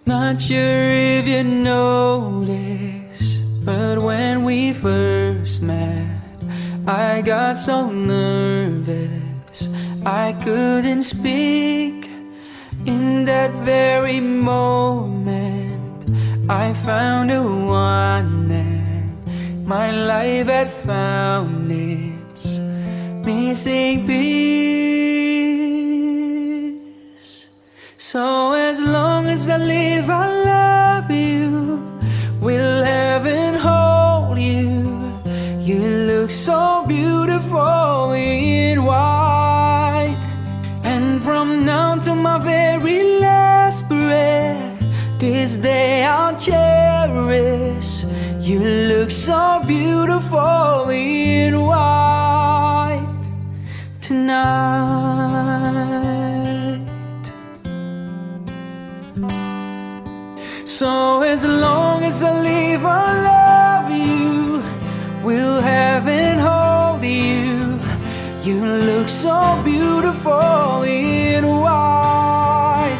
Not sure if you noticed, but when we first met, I got so nervous I couldn't speak. In that very moment, I found the one and my life had found its missing piece. So as long as I live, I love you. Will heaven hold you? You look so beautiful in white. And from now to my very last breath, this day I'll cherish. You look so beautiful in white tonight. So as long as I live, I love you. Will heaven hold you? You look so beautiful in white.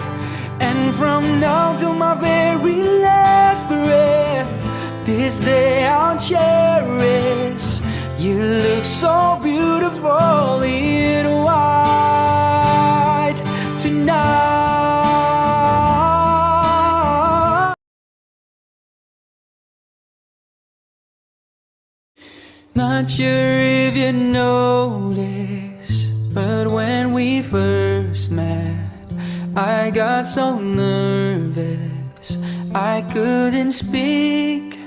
And from now to my very last breath, this day I'll cherish. You look so beautiful in white tonight. Not sure if you noticed, but when we first met, I got so nervous I couldn't speak.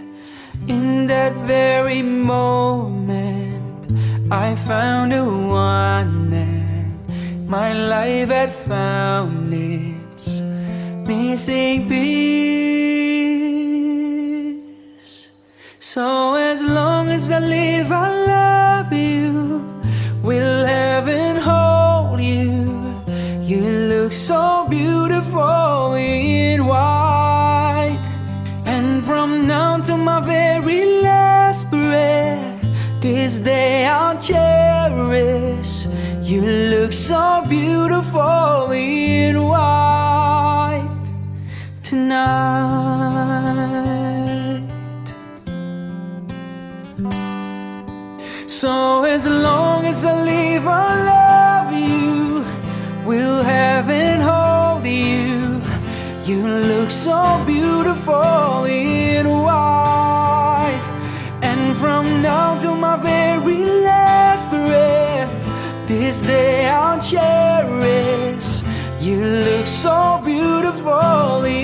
In that very moment, I found the one and my life had found its missing piece. So as long as I live, I love you. Will heaven hold you? You look so beautiful in white. And from now to my very last breath, this day I'll cherish. You look so beautiful in white tonight. So as long as I live, I love you. Will heaven hold you? You look so beautiful in white. And from now to my very last breath, this day I'll cherish. You look so beautiful in